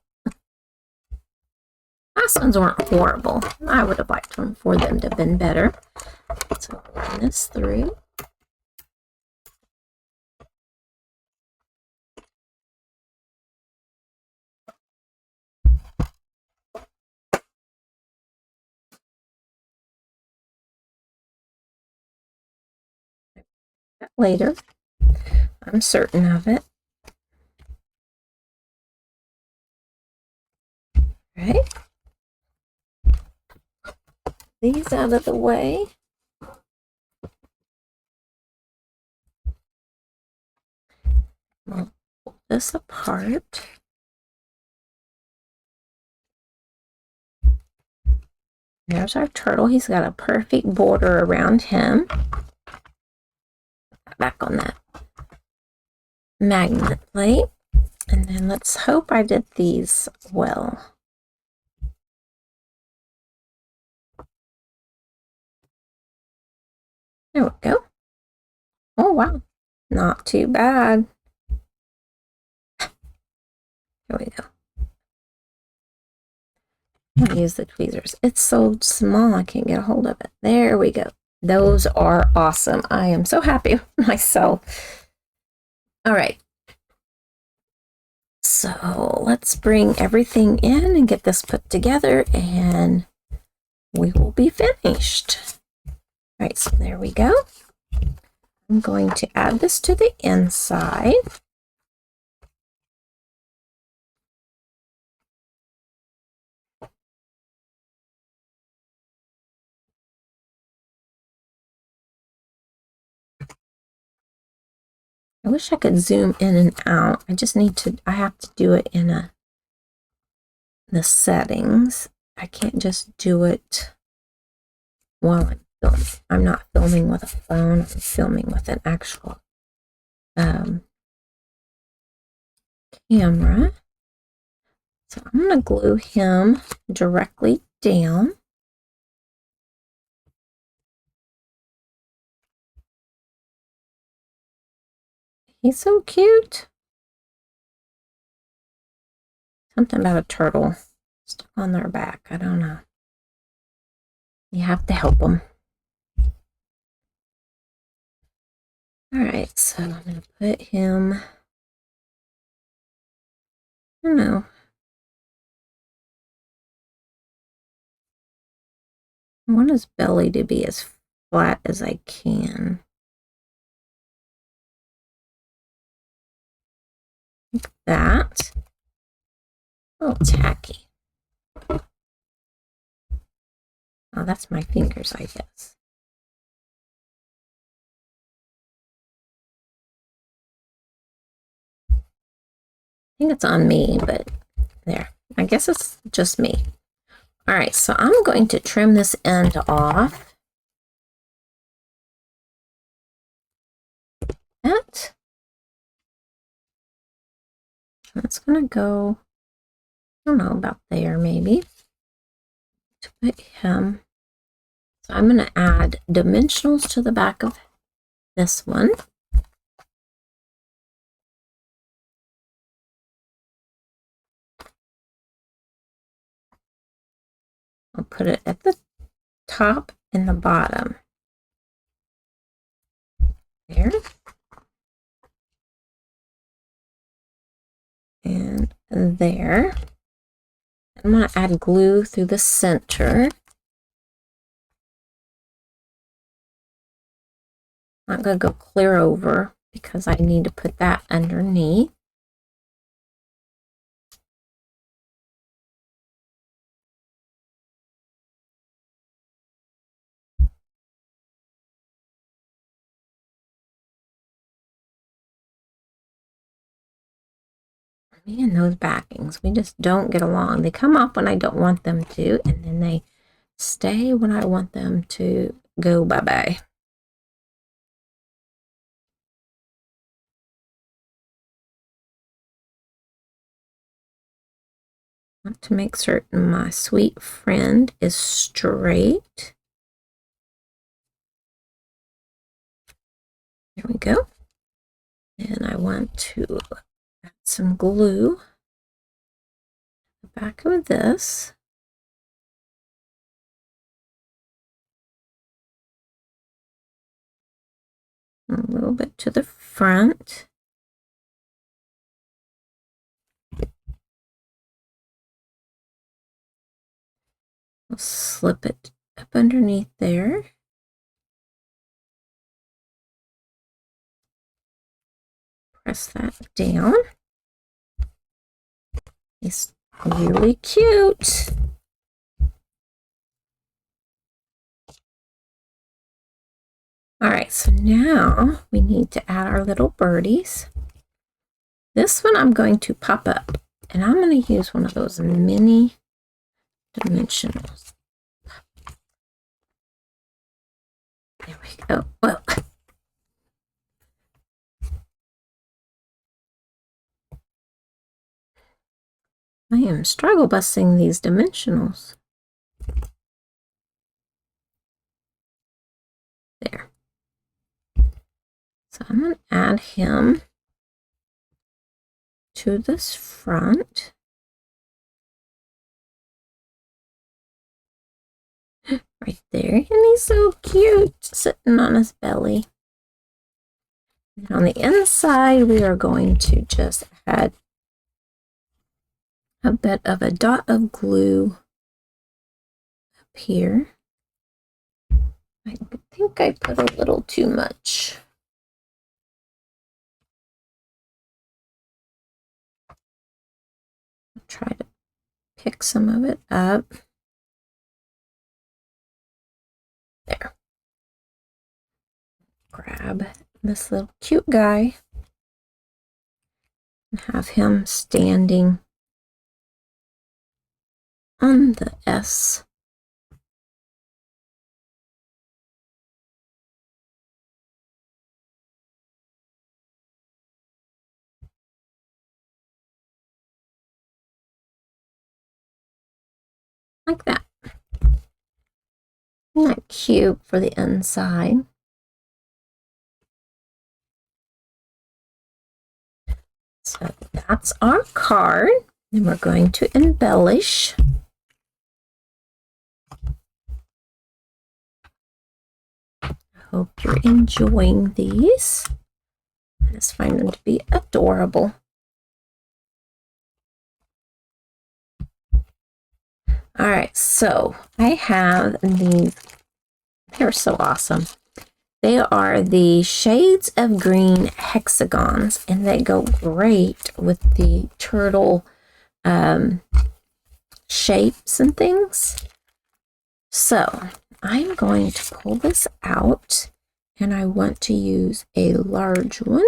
Last ones weren't horrible. I would have liked them for them to have been better. So run this through. Later, I'm certain of it. Right? These out of the way. I'll pull this apart. There's our turtle. He's got a perfect border around him. Back on that magnet plate. And then let's hope I did these well. There we go. Oh, wow. Not too bad. Here we go. I'll use the tweezers. It's so small, I can't get a hold of it. There we go. Those are awesome. I am so happy with myself. All right. So let's bring everything in and get this put together and we will be finished. All right, so there we go. I'm going to add this to the inside. I wish I could zoom in and out. I have to do it in the settings. I can't just do it while I'm filming. I'm not filming with a phone. I'm filming with an actual camera. So I'm going to glue him directly down. He's so cute. Something about a turtle stuck on their back. I don't know. You have to help them. All right, so I'm going to put him, I don't know. I want his belly to be as flat as I can. Like that. A little tacky. Oh, that's my fingers, I guess. I think it's on me, but there. I guess it's just me. All right, so I'm going to trim this end off. That's going to go don't know, about there maybe, to put him. So I'm going to add dimensionals to the back of this one. I'll put it at the top and the bottom. There. And there. I'm going to add glue through the center. I'm not going to go clear over because I need to put that underneath. Me and those backings, we just don't get along. They come off when I don't want them to, and then they stay when I want them to go bye-bye. I want to make certain my sweet friend is straight. There we go. And I want to add some glue to the back of this. A little bit to the front. I'll slip it up underneath there. Press that down. It's really cute. All right, so now we need to add our little birdies. This one I'm going to pop up, and I'm going to use one of those mini dimensionals. There we go. Well, I am struggle busting these dimensionals. There. So I'm going to add him to this front. Right there. And he's so cute, sitting on his belly. And on the inside, we are going to just add a bit of a dot of glue up here. I think I put a little too much. I'll try to pick some of it up. There. Grab this little cute guy and have him standing on the S. Like that. Isn't that cute for the inside? So that's our card. Then we're going to embellish. I hope you're enjoying these. I just find them to be adorable. All right, so I have these. They're so awesome. They are the Shades of Green hexagons, and they go great with the turtle shapes and things. So I'm going to pull this out, and I want to use a large one.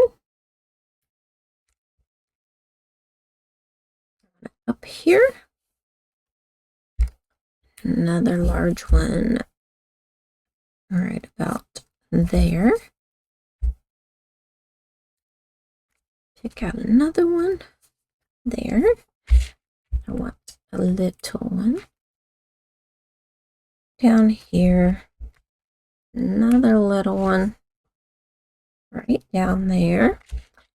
Up here. Another large one right about there. Pick out another one there. I want a little one down here, another little one right down there,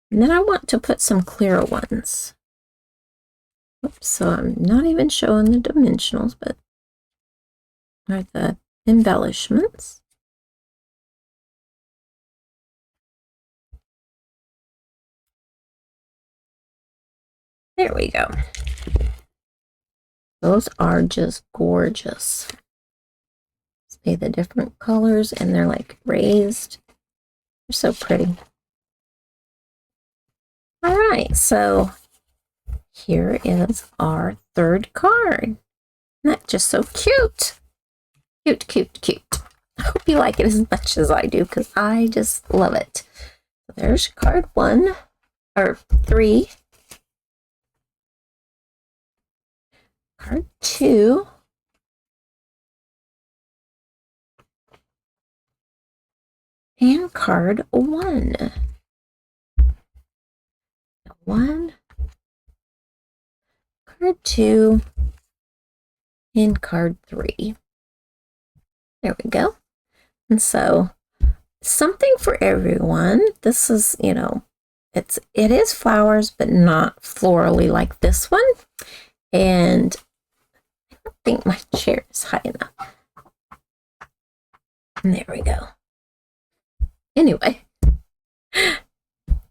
and then I want to put some clear ones. Oops, so I'm not even showing the dimensionals, but are the embellishments. There we go. Those are just gorgeous. See the different colors, and they're like raised. They're so pretty. All right, so here is our third card. Isn't that just so cute? Cute, cute, cute. I hope you like it as much as I do, because I just love it. So there's card 1, or 3. Card 2. And card 1. 1. Card 2. And card 3. There we go. And so, something for everyone. This is, you know, it is flowers, but not florally like this one. And I don't think my chair is high enough. And there we go. Anyway,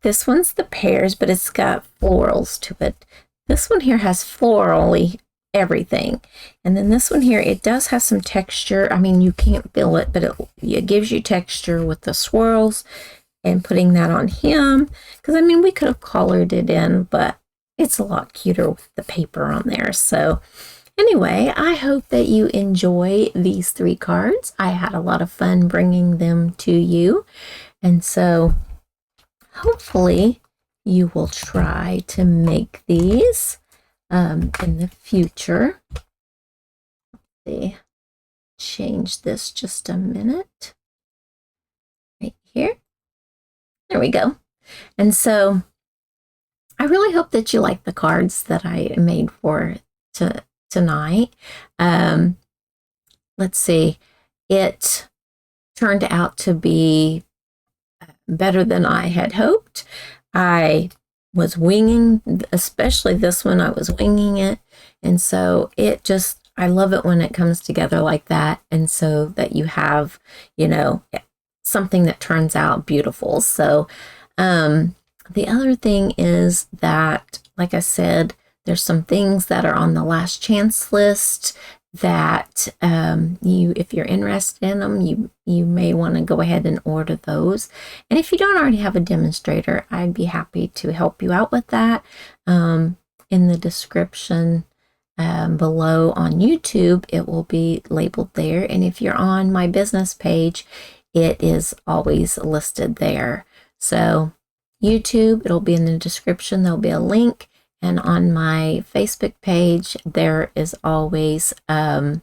this one's the pears, but it's got florals to it. This one here has florally everything. And then this one here, it does have some texture. I mean, you can't feel it, but it gives you texture with the swirls and putting that on him. Because, I mean, we could have colored it in, but it's a lot cuter with the paper on there. So anyway, I hope that you enjoy these 3 cards. I had a lot of fun bringing them to you. And so hopefully you will try to make these in the future. Let's see. Change this just a minute. Right here. There we go. And so I really hope that you like the cards that I made for tonight. Let's see. It turned out to be better than I had hoped. I was winging, especially this one, I was winging it. And so it just, I love it when it comes together like that. And so that you have, you know, something that turns out beautiful. So the other thing is that, like I said, there's some things that are on the last chance list that if you're interested in them, you may want to go ahead and order those. And if you don't already have a demonstrator, I'd be happy to help you out with that. In the description below on YouTube, it will be labeled there. And if you're on my business page, it is always listed there. So YouTube, it'll be in the description. There'll be a link. And on my Facebook page, there is always a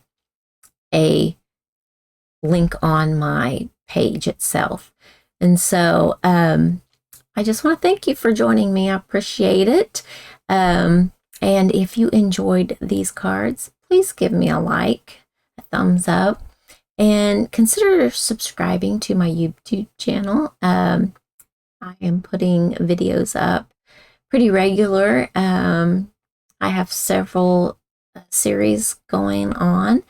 link on my page itself. And so I just want to thank you for joining me. I appreciate it. And if you enjoyed these cards, please give me a like, a thumbs up, and consider subscribing to my YouTube channel. I am putting videos up pretty regular. I have several series going on,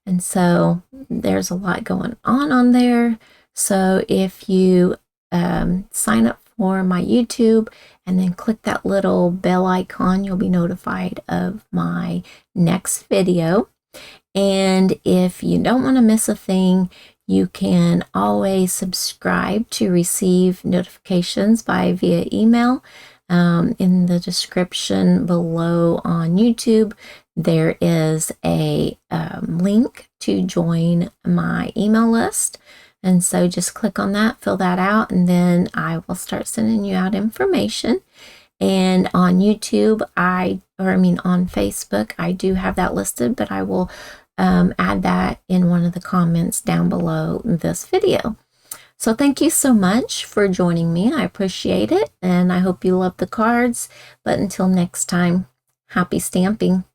and so there's a lot going on there. So if you sign up for my YouTube and then click that little bell icon, you'll be notified of my next video. And if you don't want to miss a thing, you can always subscribe to receive notifications via email. In the description below on YouTube, there is a link to join my email list. And so just click on that, fill that out, and then I will start sending you out information. And on YouTube, on Facebook, I do have that listed, but I will add that in one of the comments down below this video. So thank you so much for joining me. I appreciate it, and I hope you love the cards. But until next time, happy stamping.